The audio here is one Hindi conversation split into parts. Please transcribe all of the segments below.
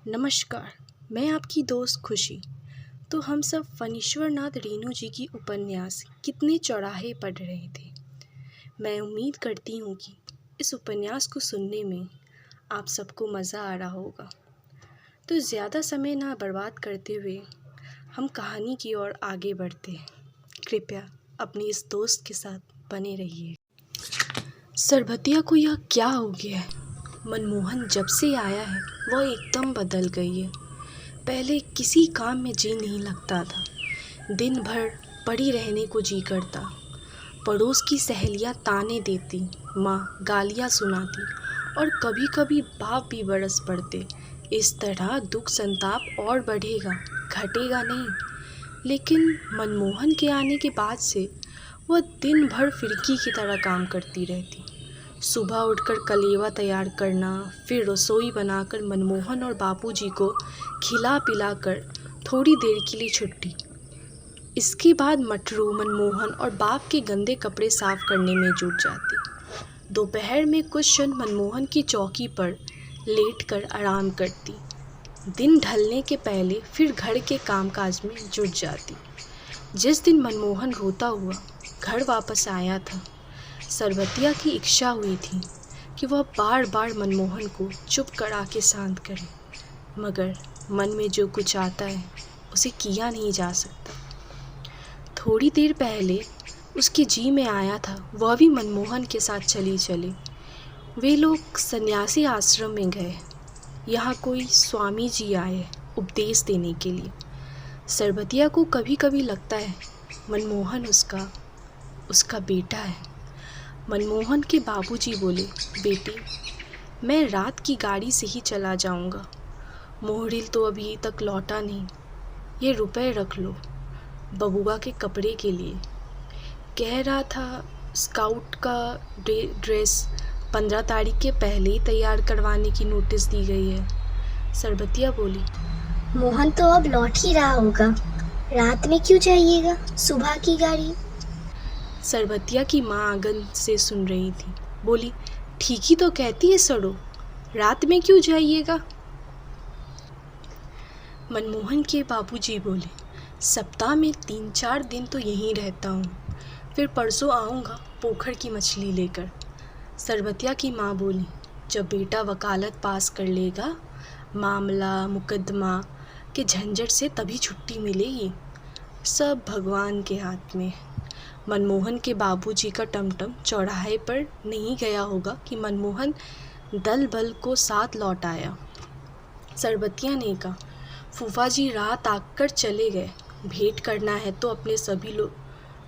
नमस्कार। मैं आपकी दोस्त खुशी। तो हम सब फणीश्वरनाथ रेणु जी की उपन्यास कितने चौराहे पढ़ रहे थे। मैं उम्मीद करती हूँ कि इस उपन्यास को सुनने में आप सबको मज़ा आ रहा होगा। तो ज़्यादा समय ना बर्बाद करते हुए हम कहानी की ओर आगे बढ़ते हैं। कृपया अपनी इस दोस्त के साथ बने रहिए। सरबतिया को यह क्या हो गया है? मनमोहन जब से आया है वह एकदम बदल गई है। पहले किसी काम में जी नहीं लगता था। दिन भर पड़ी रहने को जी करता। पड़ोस की सहेलियां ताने देती, माँ गालियाँ सुनाती और कभी कभी बाप भी बरस पड़ते। इस तरह दुख संताप और बढ़ेगा, घटेगा नहीं। लेकिन मनमोहन के आने के बाद से वह दिन भर फिरकी की तरह काम करती रहती। सुबह उठकर कलेवा तैयार करना, फिर रसोई बनाकर मनमोहन और बापूजी को खिला पिलाकर थोड़ी देर के लिए छुट्टी। इसके बाद मटरू, मनमोहन और बाप के गंदे कपड़े साफ करने में जुट जाती। दोपहर में कुछ क्षण मनमोहन की चौकी पर लेटकर आराम करती। दिन ढलने के पहले फिर घर के कामकाज में जुट जाती। जिस दिन मनमोहन रोता हुआ घर वापस आया था, सरबतिया की इच्छा हुई थी कि वह बार बार मनमोहन को चुप करा के शांत करे, मगर मन में जो कुछ आता है उसे किया नहीं जा सकता। थोड़ी देर पहले उसके जी में आया था वह भी मनमोहन के साथ चले। वे लोग सन्यासी आश्रम में गए। यहाँ कोई स्वामी जी आए उपदेश देने के लिए। सरबतिया को कभी कभी लगता है मनमोहन उसका बेटा है। मनमोहन के बाबूजी बोले, बेटी मैं रात की गाड़ी से ही चला जाऊंगा। मोहरिल तो अभी तक लौटा नहीं। ये रुपए रख लो बबुआ के कपड़े के लिए। कह रहा था स्काउट का ड्रेस 15 तारीख के पहले ही तैयार करवाने की नोटिस दी गई है। सरबतिया बोली, मोहन तो अब लौट ही रहा होगा। रात में क्यों जाइएगा, सुबह की गाड़ी। सरबतिया की माँ आंगन से सुन रही थी। बोली, ठीक ही तो कहती है सड़ो, रात में क्यों जाइएगा। मनमोहन के बाबूजी बोले, सप्ताह में 3-4 दिन तो यहीं रहता हूँ, फिर परसों आऊँगा पोखर की मछली लेकर। सरबतिया की माँ बोली, जब बेटा वकालत पास कर लेगा, मामला मुकदमा के झंझट से तभी छुट्टी मिलेगी। सब भगवान के हाथ में। मनमोहन के बाबूजी का टमटम चौराहे पर नहीं गया होगा कि मनमोहन दल बल को साथ लौट आया। सरबतिया ने कहा, फूफा जी रात आकर चले गए। भेंट करना है तो अपने सभी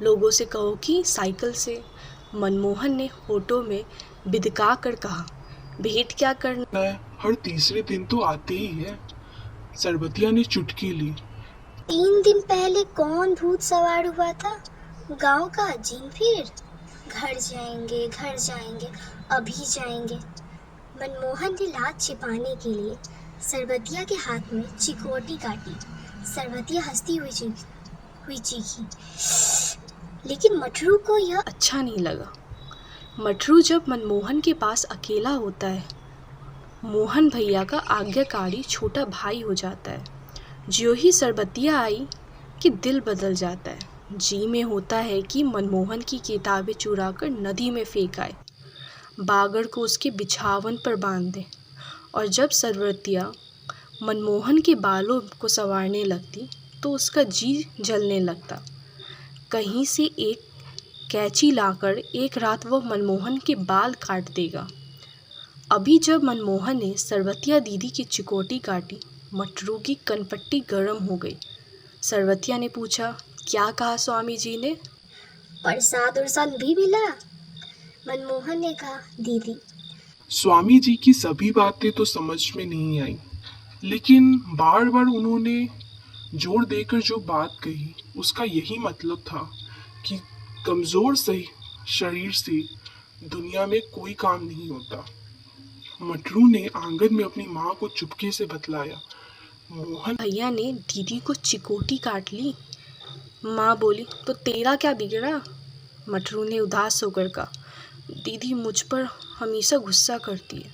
लोगों से कहो कि साइकिल से। मनमोहन ने होठों में बिदका कर कहा, भेंट क्या करना है, हर तीसरे दिन तो आते ही है। सरबतिया ने चुटकी ली। 3 दिन पहले कौन भूत सवार हुआ था, गांव का अजीम। फिर घर जाएंगे, अभी जाएंगे। मनमोहन ने लात छिपाने के लिए सरबतिया के हाथ में चिकोटी काटी। सरबतिया हंसती हुई चीखी, लेकिन मटरू को यह अच्छा नहीं लगा। मटरू जब मनमोहन के पास अकेला होता है, मोहन भैया का आज्ञाकारी छोटा भाई हो जाता है। ज्यों ही सरबतिया आई कि दिल बदल जाता है। जी में होता है कि मनमोहन की किताबें चुराकर नदी में फेंक आए, बागर को उसके बिछावन पर बांध दे। और जब सरबतिया मनमोहन के बालों को संवारने लगती तो उसका जी जलने लगता। कहीं से एक कैंची लाकर एक रात वह मनमोहन के बाल काट देगा। अभी जब मनमोहन ने सरबतिया दीदी की चिकोटी काटी, मटरू की कनपट्टी गर्म हो गई। सरबतिया ने पूछा, क्या कहा स्वामी जी ने? प्रसाद उरसाद भी मिला। मनमोहन ने कहा, दीदी स्वामी जी की सभी बातें तो समझ में नहीं आई, लेकिन बार बार उन्होंने जोर देकर जो बात कही उसका यही मतलब था कि कमजोर सही शरीर से दुनिया में कोई काम नहीं होता। मटरू ने आंगन में अपनी माँ को चुपके से बतलाया। मोहन भैया ने दीदी को चिकोटी काट ली। माँ बोली, तो तेरा क्या बिगड़ा? मटरू ने उदास होकर कहा, दीदी मुझ पर हमेशा गुस्सा करती है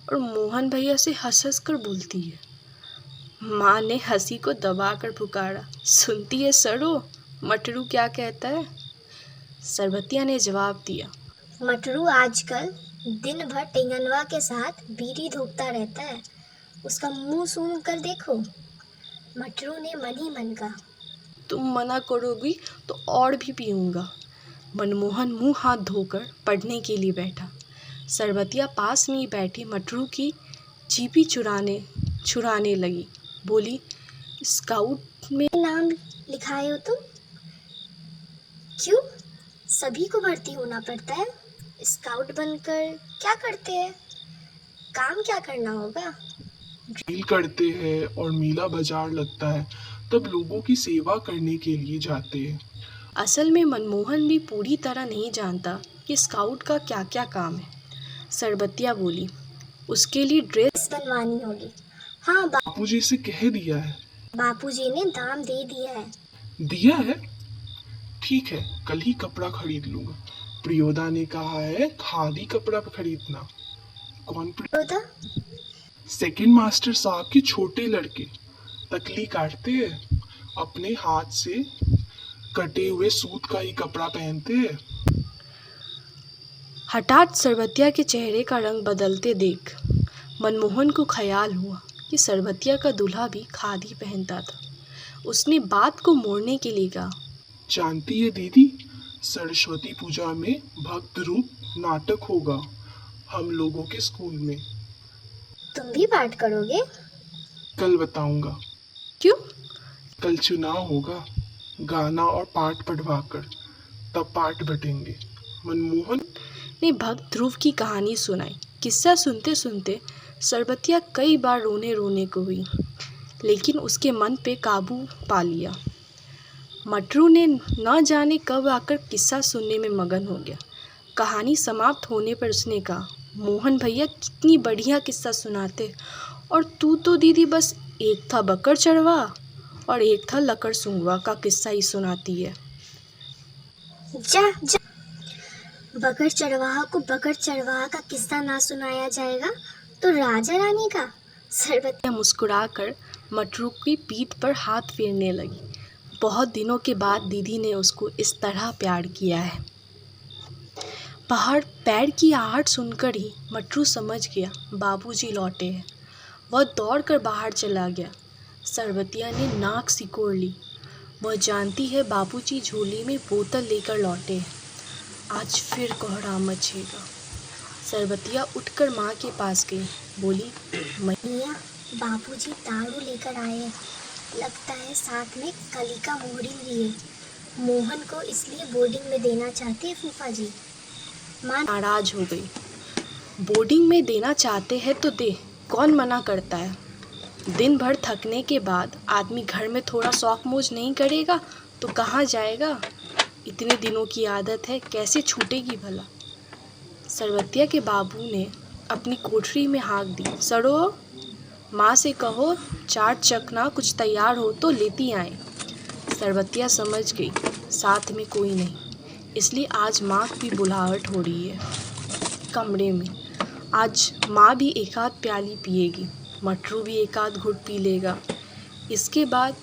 और मोहन भैया से हंस हंस कर बोलती है। माँ ने हंसी को दबाकर पुकारा, सुनती है सरो, मटरू क्या कहता है? सरबतिया ने जवाब दिया, मटरू आजकल दिन भर टेंगनवा के साथ बीड़ी धूपता रहता है, उसका मुंह सूंघ कर देखो। मटरू ने मन ही मन कहा। तुम मना करोगी तो और भी पीऊँगा। मनमोहन मुंह हाथ धोकर पढ़ने के लिए बैठा। सरबतिया पास में ही बैठी मटरू की जीपी छुराने लगी। बोली, स्काउट में नाम लिखाए हो तुम? क्यों? सभी को भर्ती होना पड़ता है। स्काउट बनकर क्या करते हैं? काम क्या करना होगा? ड्रिल करते हैं और मेला बाजार लगता है तब लोगों की सेवा करने के लिए जाते हैं। असल में मनमोहन भी पूरी तरह नहीं जानता कि स्काउट का क्या क्या काम है। सरबतिया बोली, उसके लिए ड्रेस बनवानी होगी। हाँ, बापूजी से कह दिया है। बापूजी ने दाम दे दिया है। दिया है? ठीक है, कल ही कपड़ा खरीद लूंगा। प्रियोदा ने कहा है खादी कपड़ा खरीदना। कौन प्रियोदा? सेकंड मास्टर साहब के छोटे लड़के। तकली काटते हैं, अपने हाथ से कटे हुए सूत का ही कपड़ा पहनते हैं। हठात सरबतिया के चेहरे का रंग बदलते देख मनमोहन को ख्याल हुआ कि सरबतिया का दूल्हा भी खादी पहनता था। उसने बात को मोड़ने के लिए कहा, जानती है दीदी, सरस्वती पूजा में भक्त रूप नाटक होगा हम लोगों के स्कूल में। तुम भी पाठ करोगे? कल बताऊंगा। क्यों? कल चुनाव होगा, गाना और पाठ पढ़वाकर, तब पाठ बटेंगे। मनमोहन ने भक्त ध्रुव की कहानी सुनाई। किस्सा सुनते सुनते सरबतिया कई बार रोने को हुई, लेकिन उसके मन पे काबू पा लिया। मटरू ने न जाने कब आकर किस्सा सुनने में मगन हो गया। कहानी समाप्त होने पर उसने कहा, मोहन भैया कितनी बढ़िया किस्सा सुनाते, और तू तो दीदी बस एक था बकर चढ़वा और एक था लकड़ सूंघवा का किस्सा ही सुनाती है। जा जा, बकर चढ़वाहा को बकर चढ़वाहा का किस्सा ना सुनाया जाएगा तो राजा रानी का। सरबतिया मुस्कुराकर मटरू की पीठ पर हाथ फेरने लगी। बहुत दिनों के बाद दीदी ने उसको इस तरह प्यार किया है। बाहर पैर की आहट सुनकर ही मटरू समझ गया बाबूजी लौटे हैं। वह दौड़कर बाहर चला गया। सरबतिया ने नाक सिकोड़ ली। वह जानती है बाबूजी झोली में बोतल लेकर लौटे हैं। आज फिर कोहरा मचेगा। सरबतिया उठकर माँ के पास गई। बोली, मैया, बाबूजी दारू लेकर आए हैं। लगता है साथ में कलिका मोहरी भी है। मोहन को इसलिए बोर्डिंग में देना चाहते हैं फूफा जी। माँ नाराज हो गई। बोर्डिंग में देना चाहते हैं तो दे, कौन मना करता है। दिन भर थकने के बाद आदमी घर में थोड़ा शौक मौज नहीं करेगा तो कहाँ जाएगा। इतने दिनों की आदत है, कैसे छूटेगी भला। सरबतिया के बाबू ने अपनी कोठरी में हाँक दी, सरो, माँ से कहो चाट चखना कुछ तैयार हो तो लेती आए। सरबतिया समझ गई साथ में कोई नहीं, इसलिए आज माँ की बुलाहट हो रही है कमरे में। आज माँ भी एक आध प्याली पिएगी, मटरू भी एक आध घुट पी लेगा। इसके बाद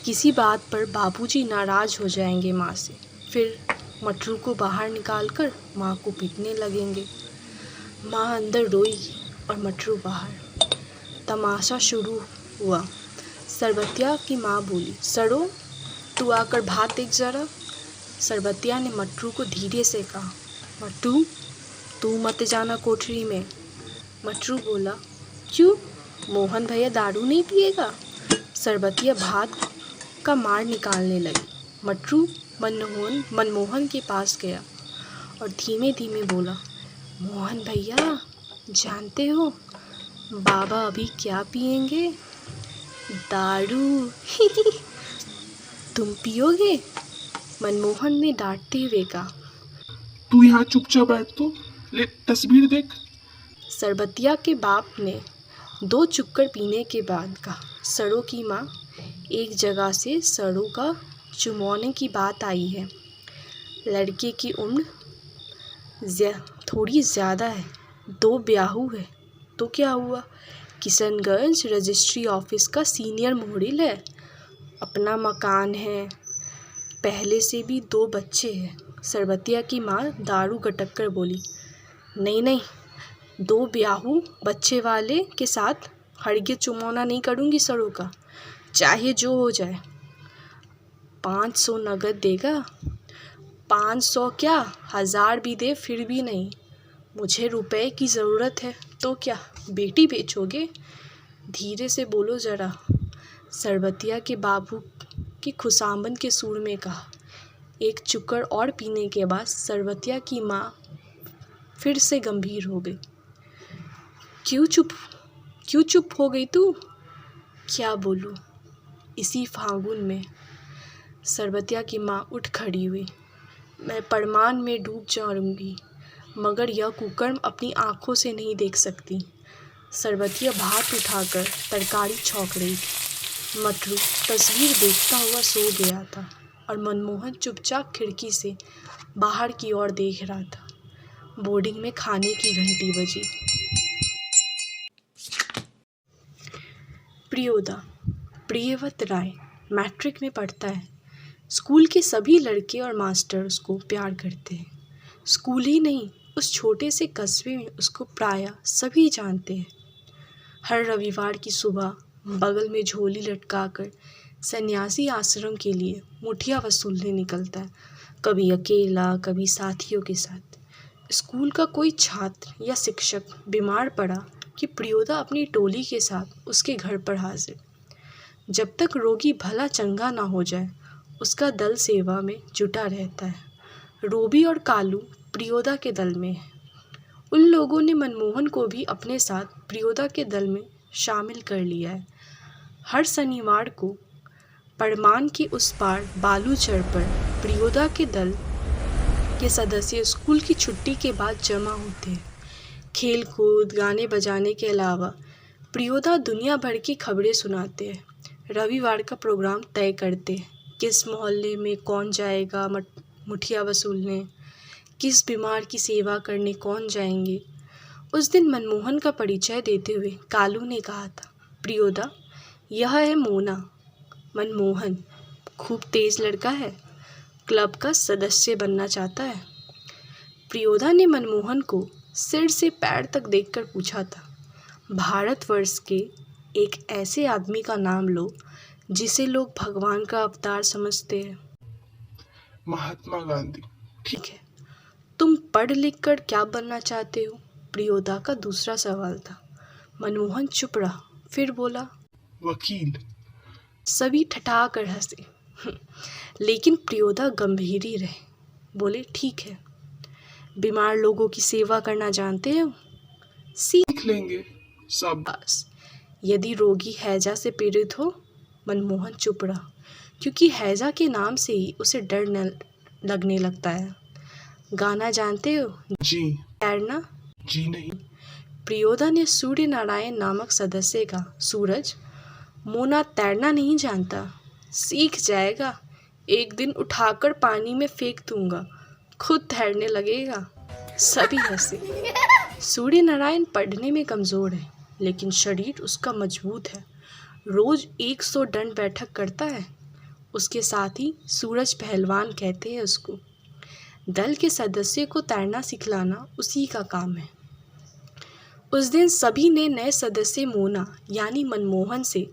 किसी बात पर बाबूजी नाराज़ हो जाएंगे माँ से, फिर मटरू को बाहर निकालकर माँ को पीटने लगेंगे। माँ अंदर रोई और मटरू बाहर। तमाशा शुरू हुआ। सरबतिया की माँ बोली, सरो, तू आकर भात देख ज़रा। सरबतिया ने मटरू को धीरे से कहा, मटरू, तू मत जाना कोठरी में। मटरू बोला, क्यों, मोहन भैया दारू नहीं पिएगा। सरबतिया भात का मार निकालने लगी। मटरू मनमोहन के पास गया और धीमे धीमे बोला, मोहन भैया, जानते हो बाबा अभी क्या पिएंगे? दारू। तुम पियोगे? मनमोहन ने डांटते हुए कहा। तू यहाँ चुपचाप बैठ तो, ले तस्वीर देख। सरबतिया के बाप ने 2 चुक्कर पीने के बाद कहा, सड़ों की माँ, एक जगह से सड़ों का चुमौने की बात आई है। लड़के की उम्र थोड़ी ज़्यादा है, 2 ब्याहू है, तो क्या हुआ, किशनगंज रजिस्ट्री ऑफिस का सीनियर मोहरिल है, अपना मकान है, पहले से भी 2 बच्चे हैं। सरबतिया की माँ दारू गटक कर बोली, नहीं नहीं, 2 ब्याहू बच्चे वाले के साथ हड़गे चुमौना नहीं करूँगी सरों का, चाहे जो हो जाए। 500 नगद देगा? 500 क्या, 1000 भी दे फिर भी नहीं। मुझे रुपए की ज़रूरत है। तो क्या बेटी बेचोगे? धीरे से बोलो ज़रा, सरबतिया के बाबू की खुशामद के सुर में कहा। एक चुक्कर और पीने के बाद सरबतिया की माँ फिर से गंभीर हो गई। क्यों चुप हो गई तू? क्या बोलूँ, इसी फागुन में। सरबतिया की माँ उठ खड़ी हुई। मैं परमान में डूब जाऊंगी, मगर यह कुकर्म अपनी आँखों से नहीं देख सकती। सरबतिया भात उठाकर तरकारी छौंक रही थी। मटरू तस्वीर देखता हुआ सो गया था और मनमोहन चुपचाप खिड़की से बाहर की ओर देख रहा था। बोर्डिंग में खाने की घंटी बजी। प्रियोदा, प्रियव्रत राय मैट्रिक में पढ़ता है। स्कूल के सभी लड़के और मास्टर उसको प्यार करते हैं। स्कूल ही नहीं, उस छोटे से कस्बे में उसको प्रायः सभी जानते हैं। हर रविवार की सुबह बगल में झोली लटकाकर सन्यासी आश्रम के लिए मुठिया वसूलने निकलता है, कभी अकेला, कभी साथियों के साथ। स्कूल का कोई छात्र या शिक्षक बीमार पड़ा कि प्रियोदा अपनी टोली के साथ उसके घर पर हाजिर। जब तक रोगी भला चंगा ना हो जाए, उसका दल सेवा में जुटा रहता है। रोबी और कालू प्रियोदा के दल में है। उन लोगों ने मनमोहन को भी अपने साथ प्रियोदा के दल में शामिल कर लिया है। हर शनिवार को परमान के उस पार बालूचर पर प्रियोदा के दल के सदस्य स्कूल की छुट्टी के बाद जमा होते हैं। खेल कूद, गाने बजाने के अलावा प्रियोदा दुनिया भर की खबरें सुनाते हैं। रविवार का प्रोग्राम तय करते हैं, किस मोहल्ले में कौन जाएगा मुठिया वसूलने, किस बीमार की सेवा करने कौन जाएंगे। उस दिन मनमोहन का परिचय देते हुए कालू ने कहा था, प्रियोदा, यह है मोना। मनमोहन खूब तेज लड़का है, क्लब का सदस्य बनना चाहता है। प्रियोदा ने मनमोहन को सिर से पैर तक देखकर पूछा था, भारतवर्ष के एक ऐसे आदमी का नाम लो जिसे लोग भगवान का अवतार समझते हैं। महात्मा गांधी। ठीक है, तुम पढ़ लिख कर क्या बनना चाहते हो? प्रियोदा का दूसरा सवाल था। मनमोहन चुप रहा, फिर बोला, वकील। सभी ठठा कर हंसे, लेकिन प्रियोदा गंभीर ही रहे। बोले, ठीक है। बीमार लोगों की सेवा करना जानते हो? सीख लेंगे सब। बस, यदि रोगी हैजा से पीड़ित हो? मनमोहन चुप रहा, क्योंकि हैजा के नाम से ही उसे डर न लगने लगता है। गाना जानते हो? जी। तैरना? जी नहीं। प्रियोदा ने सूर्य नारायण नामक सदस्य का, सूरज, मोना तैरना नहीं जानता, सीख जाएगा, एक दिन उठाकर पानी में फेंक दूंगा, खुद तैरने लगेगा। सभी हंसे। सूर्य नारायण पढ़ने में कमज़ोर है, लेकिन शरीर उसका मजबूत है। रोज़ 100 दंड बैठक करता है। उसके साथ ही सूरज पहलवान कहते हैं उसको। दल के सदस्य को तैरना सिखलाना उसी का काम है। उस दिन सभी ने नए सदस्य मोना यानी मनमोहन से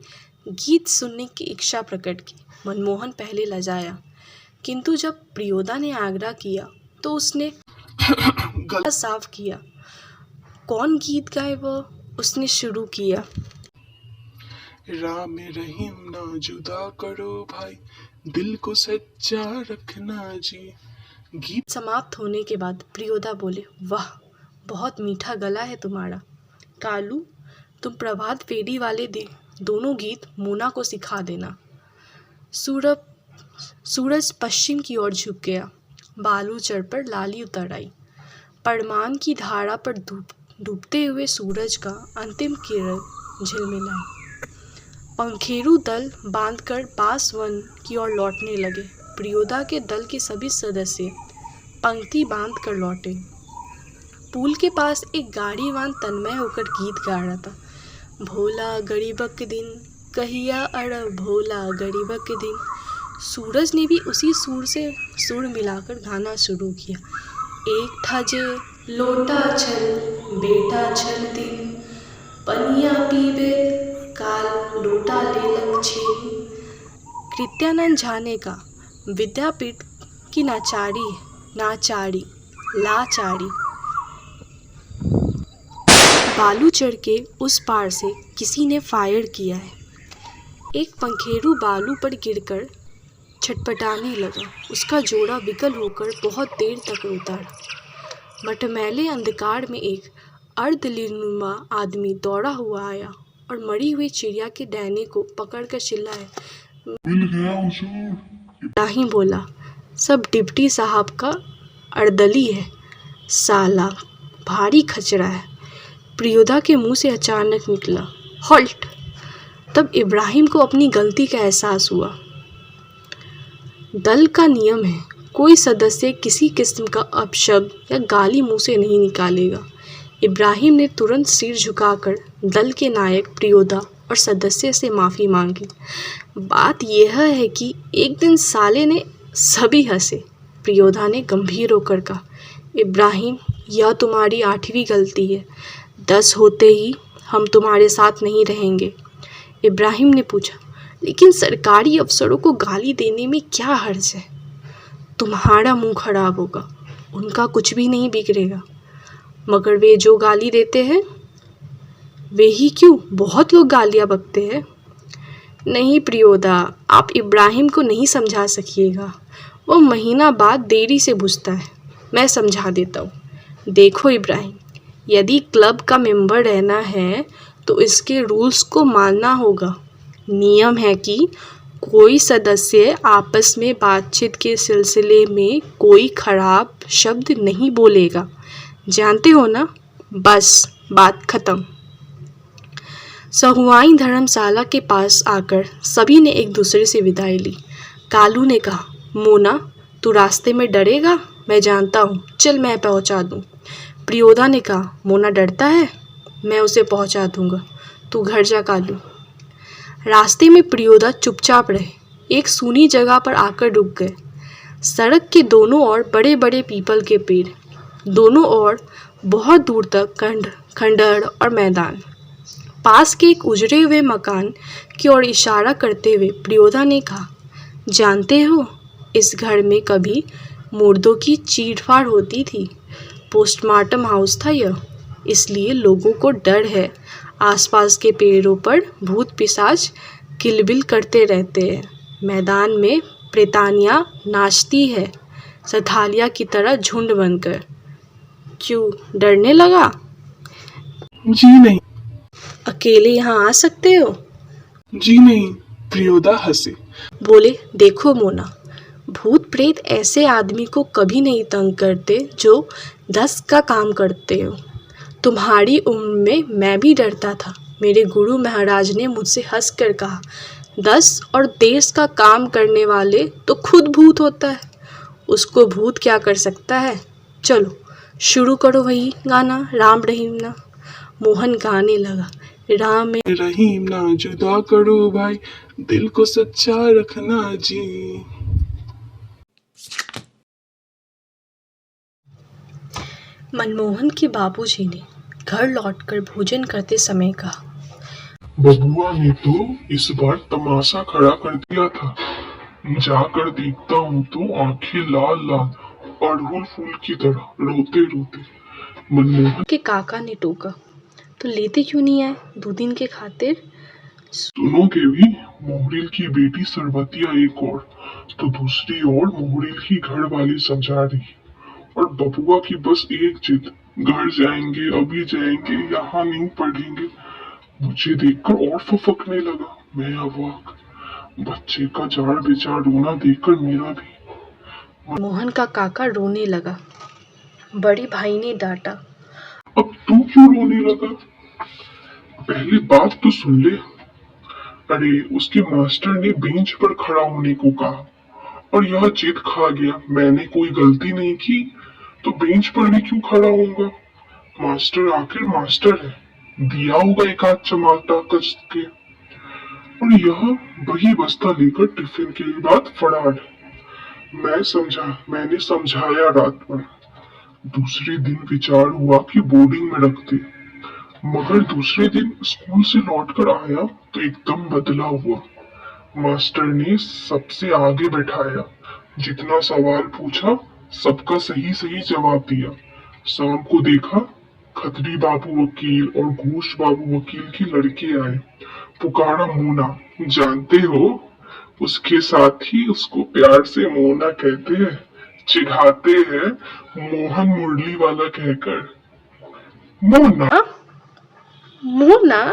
गीत सुनने की इच्छा प्रकट की। मनमोहन पहले लजाया, किंतु जब प्रियोदा ने आग्रह किया तो उसने गला साफ किया। कौन गीत गाए वह? उसने शुरू किया, राम रहीम ना जुदा करो भाई, दिल को सच्चा रखना जी। गीत समाप्त होने के बाद प्रियोदा बोले, वाह, बहुत मीठा गला है तुम्हारा। कालू, तुम प्रभात फेरी वाले दोनों गीत मोना को सिखा देना। सूरज पश्चिम की ओर झुक गया। बालूचर पर लाली उतर आई। परमान की धारा पर डूबते हुए सूरज का अंतिम किरण झिलमिलाई। पंखेरु दल बांधकर बांसवन की ओर लौटने लगे। प्रियोदा के दल के सभी सदस्य पंक्ति बांध कर लौटे। पुल के पास एक गाड़ीवान तन्मय होकर गीत गा रहा था। भोला गरीबक दिन, कहिया अड़ भोला गरीबक दिन। सूरज ने भी उसी सुर से सुर मिलाकर गाना शुरू किया। एक था जे लोटा छल बेटा छल दिन, पनिया पीबे काल लोटा लेलक छीन। कृत्यानंद झा ने कहा, विद्यापीठ की नाचारी लाचारी। बालू चढ़ के उस पार से किसी ने फायर किया है। एक पंखेरु बालू पर गिरकर छटपटाने लगा। उसका जोड़ा विकल होकर बहुत देर तक रोता रहा। मटमैले अंधकार में एक अर्धलिनुमा आदमी दौड़ा हुआ आया और मरी हुई चिड़िया के डैने को पकड़कर चिल्लाया, मिल गया हुजूर। इब्राहिम बोला, सब डिप्टी साहब का अर्दली है, साला भारी खचरा है। प्रियोदा के मुंह से अचानक निकला, हॉल्ट। तब इब्राहिम को अपनी गलती का एहसास हुआ। दल का नियम है, कोई सदस्य किसी किस्म का अपशब्द या गाली मुंह से नहीं निकालेगा। इब्राहिम ने तुरंत सिर झुकाकर दल के नायक प्रियोदा और सदस्य से माफ़ी मांगी। बात यह है कि एक दिन साले ने सभी हंसे। प्रियोदा ने गंभीर होकर कहा, इब्राहिम, यह तुम्हारी 8वीं गलती है। 10 होते ही हम तुम्हारे साथ नहीं रहेंगे। इब्राहिम ने पूछा, लेकिन सरकारी अफसरों को गाली देने में क्या हर्ज है? तुम्हारा मुंह खराब होगा, उनका कुछ भी नहीं बिगड़ेगा। मगर वे जो गाली देते हैं, वे ही क्यों, बहुत लोग गालियाँ बकते हैं। नहीं प्रियोदा, आप इब्राहिम को नहीं समझा सकिएगा। वो महीना बाद देरी से बुझता है। मैं समझा देता हूँ। देखो इब्राहिम, यदि क्लब का मेंबर रहना है तो इसके रूल्स को मानना होगा। नियम है कि कोई सदस्य आपस में बातचीत के सिलसिले में कोई खराब शब्द नहीं बोलेगा। जानते हो ना? बस बात खत्म। सहुआइन धर्मशाला के पास आकर सभी ने एक दूसरे से विदाई ली। कालू ने कहा, मोना, तू रास्ते में डरेगा, मैं जानता हूँ, चल मैं पहुँचा दूँ। प्रियोदा ने कहा, मोना डरता है, मैं उसे पहुँचा दूँगा, तू घर जा कालू। रास्ते में प्रियोदा चुपचाप रहे। एक सूनी जगह पर आकर रुक गए। सड़क के दोनों ओर बड़े बड़े पीपल के पेड़, दोनों ओर बहुत दूर तक खंडहर और मैदान। पास के एक उजड़े हुए मकान की ओर इशारा करते हुए प्रियोदा ने कहा, जानते हो, इस घर में कभी मुर्दों की चीरफाड़ होती थी। पोस्टमार्टम हाउस था यह, इसलिए लोगों को डर है। आसपास के पेड़ों पर भूत पिशाच किलबिल करते रहते हैं। मैदान में प्रेतानियाँ नाचती है, सथालिया की तरह झुंड बनकर। क्यों, डरने लगा? जी नहीं। अकेले यहाँ आ सकते हो? जी नहीं, प्रियोदा हंसे। बोले, देखो मोना, भूत प्रेत ऐसे आदमी को कभी नहीं तंग करते जो 10 का काम करते हो। तुम्हारी उम्र में मैं भी डरता था। मेरे गुरु महाराज ने मुझसे हंसकर कहा, 10 और देश का काम करने वाले तो खुद भूत होता है, उसको भूत क्या कर सकता है। चलो शुरू करो वही गाना, राम रहीम ना। मोहन गाने लगा, राम रहीम ना जुदा करो भाई, दिल को सच्चा रखना जी। मनमोहन के बाबूजी ने घर लौटकर भोजन करते समय कहा, बबुआ ने तो इस बार तमाशा खड़ा कर दिया था। जाकर देखता हूँ तो आंखें लाल लाल, अड़हुल फूल की तरह रोते रोते। मनमोहन के काका ने टोका, तो लेते क्यों नहीं आए 2 दिन के खातिर? सुनोगे भी, मोहरिल की बेटी सरबतिया एक और, तो दूसरी ओर मोहरिल की घर वाली समझा रही, और बबुआ की बस एक जिद, घर जाएंगे, अभी जाएंगे, यहाँ नहीं पढ़ेंगे। मुझे देखकर और फफकने लगा। मैं अवाक। बच्चे का जाड़ बेचार रोना देखकर मेरा भी। मोहन का काका रोने लगा। बड़े भाई ने डांटा, अब तू क्यों रोने लगा? पहले बात तो सुन ले। अरे, उसके मास्टर ने बेंच पर खड़ा होने को कहा और यह जिद खा गया। मैंने कोई गलती नहीं की तो बेंच पर भी क्यों खड़ा होऊंगा? मास्टर आखिर मास्टर है। दिया होगा एक आध चमाटा कस के, और यह वही बस्ता लेकर टिफिन के बाद फड़ाड। मैंने समझाया रात भर। दूसरे दिन विचार हुआ कि बोर्डिंग में रख दे, मगर दूसरे दिन स्कूल से लौटकर आया तो एकदम बदला हुआ। मास्टर ने सबसे आगे बैठाया, जितना सवाल पूछा सबका सही सही जवाब दिया। शाम को देखा, खत्री बाबू वकील और घोष बाबू वकील के लड़के आए। पुकारा मोना, जानते हो? उसके साथ ही उसको प्यार से मोना कहते हैं, चिढ़ाते हैं मोहन मुरली वाला कहकर। मोना। हाँ, मोना।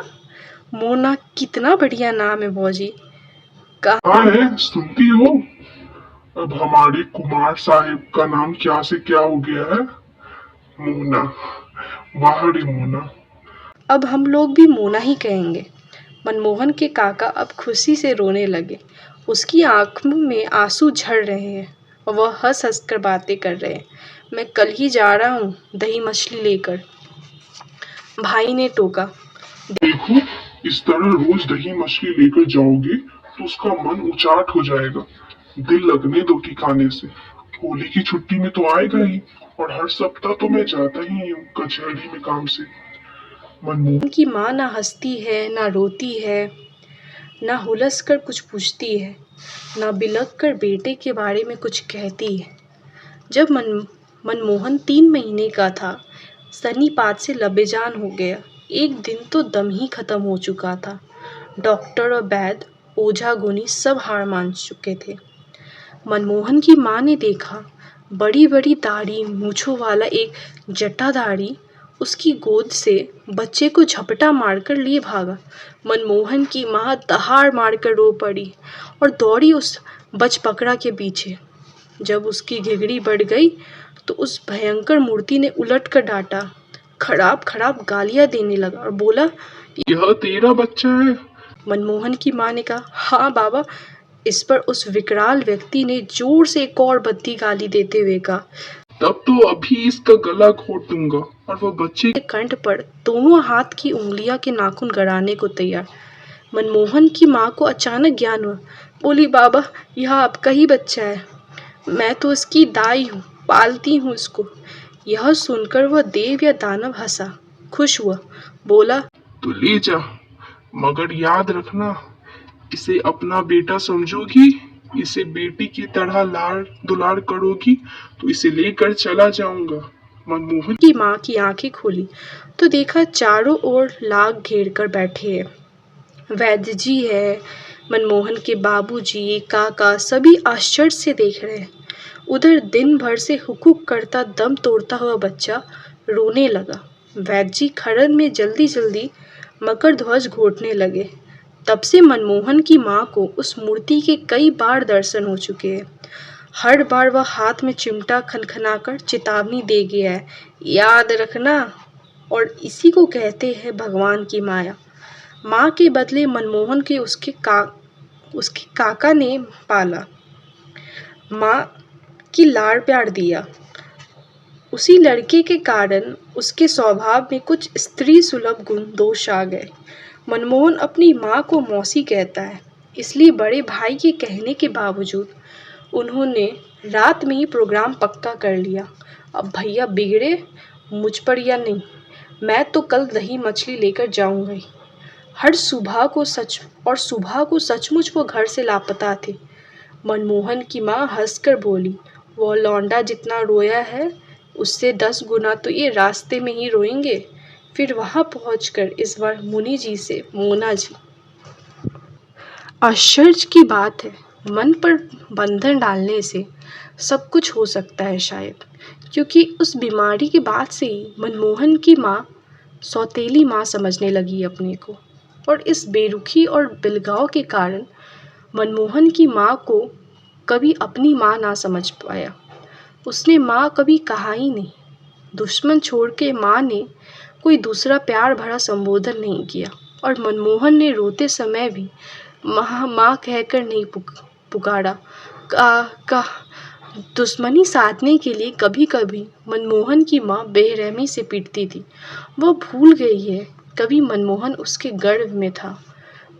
मोना कितना बढ़िया नाम है भौजी। कहाँ है, सुनती हो? अब हमारे कुमार साहिब का नाम क्या से क्या हो गया है? मोना। वाह रे मोना। अब हम लोग भी मोना ही कहेंगे। मनमोहन के काका अब खुशी से रोने लगे। उसकी आंखों में आंसू झड़ रहे हैं और वह हंस हंस कर बातें कर रहे हैं। मैं कल ही जा रहा हूँ दही मछली लेकर, भाई ने टोका। देखो, इस तरह रोज दही मछली लेकर जाओगे तो उसका मन उचाट हो जाएगा। दिल लगने दो ठिकाने से। होली की छुट्टी में तो आएगा ही, और हर सप्ताह तो मैं जाता ही हूँ कचहरी में काम से। मनमोहन उनकी माँ ना हंसती है, ना रोती है, ना हुलस कर कुछ पूछती है, ना बिलक कर बेटे के बारे में कुछ कहती है। जब मनमोहन 3 महीने का था, सन्नीपात से लबेजान हो गया। एक दिन तो दम ही खत्म हो चुका था। डॉक्टर और वैद्य, ओझा गुनी सब हार मान चुके थे। मनमोहन की माँ ने देखा, बड़ी बड़ी दाढ़ी मूछों वाला एक जटाधारी उसकी गोद से बच्चे को झपटा मारकर लिए भागा। मनमोहन की माँ दहाड़ मारकर रो पड़ी और दौड़ी उस बजपकड़ा के पीछे। जब उसकी घिघड़ी बढ़ गई तो उस भयंकर मूर्ति ने उलट कर डांटा, खराब खराब गालियां देने लगा और बोला, यह तेरा बच्चा है? मनमोहन की माँ ने कहा, हाँ बाबा। इस पर उस विकराल व्यक्ति ने जोर से एक और बद्दी गाली देते हुए कहा, तब तो अभी इसका गला घोट दूंगा। और वह बच्चे के कंठ पर दोनों हाथ की उंगलियां के नाखून गड़ाने को तैयार। मनमोहन की माँ को अचानक ज्ञान हुआ। बोली, बाबा, यह आपका ही बच्चा है। मैं तो इसकी दाई हूँ, पालती हूँ इसको। यह सुनकर वह देव या दानव हंसा, खुश हुआ, बोला, तो ले जा, मगर याद रखना, इसे अपना बेटा समझोगी, इसे बेटी की तरह लाड़ दुलार करोगी तो इसे लेकर चला जाऊंगा। मनमोहन की माँ की आंखें खोली तो देखा चारों ओर लाग घेर कर बैठे हैं। वैद्य जी है, मनमोहन के बाबूजी, काका, सभी आश्चर्य से देख रहे हैं। उधर दिन भर से हुकुक करता दम तोड़ता हुआ बच्चा रोने लगा। वैद्य जी खड़न में जल्दी जल्दी मकर ध्वज घोटने लगे। तब से मनमोहन की माँ को उस मूर्ति के कई बार दर्शन हो चुके हैं। हर बार वह हाथ में चिमटा खनखनाकर चेतावनी दे गया है, याद रखना। और इसी को कहते हैं भगवान की माया। माँ के बदले मनमोहन के उसके काका ने पाला, माँ की लाड़ प्यार दिया। उसी लड़के के कारण उसके स्वभाव में कुछ स्त्री सुलभ गुण दोष आ गए। मनमोहन अपनी माँ को मौसी कहता है, इसलिए बड़े भाई के कहने के बावजूद उन्होंने रात में ही प्रोग्राम पक्का कर लिया। अब भैया बिगड़े मुझ पर या नहीं, मैं तो कल दही मछली लेकर जाऊंगा ही। हर सुबह को सचमुच वो घर से लापता थे। मनमोहन की माँ हंसकर बोली, वो लौंडा जितना रोया है उससे 10 गुना तो ये रास्ते में ही रोएंगे। फिर वहां पहुंचकर इस बार मुनि जी से मोना जी। आश्चर्य की बात है, मन पर बंधन डालने से सब कुछ हो सकता है शायद, क्योंकि उस बीमारी के बाद से ही मनमोहन की माँ सौतेली माँ समझने लगी अपने को। और इस बेरुखी और बिलगाव के कारण मनमोहन की माँ को कभी अपनी माँ ना समझ पाया। उसने माँ कभी कहा ही नहीं। दुश्मन छोड़ के माँ ने कोई दूसरा प्यार भरा संबोधन नहीं किया। और मनमोहन ने रोते समय भी माँ कहकर नहीं पुकारा। का दुश्मनी साधने के लिए कभी कभी मनमोहन की माँ बेरहमी से पीटती थी। वह भूल गई है कभी मनमोहन उसके गर्भ में था।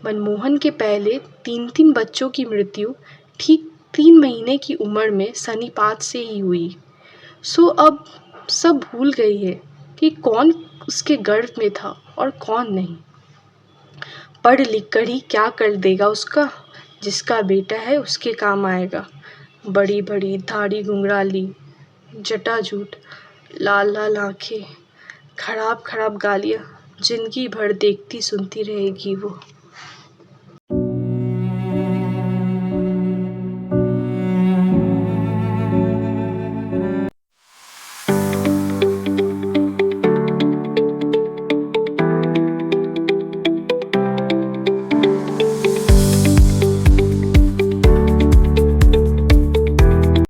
मनमोहन के पहले 3-3 बच्चों की मृत्यु ठीक 3 महीने की उम्र में सन्निपात से ही हुई। सो अब सब भूल गई है कि कौन उसके गर्भ में था और कौन नहीं। पढ़ लिख कर ही क्या कर देगा उसका, जिसका बेटा है उसके काम आएगा। बड़ी बड़ी दाढ़ी घुंघराली, जटाजूट, लाल लाल आंखें, खराब खराब गालियाँ, जिंदगी भर देखती सुनती रहेगी वो।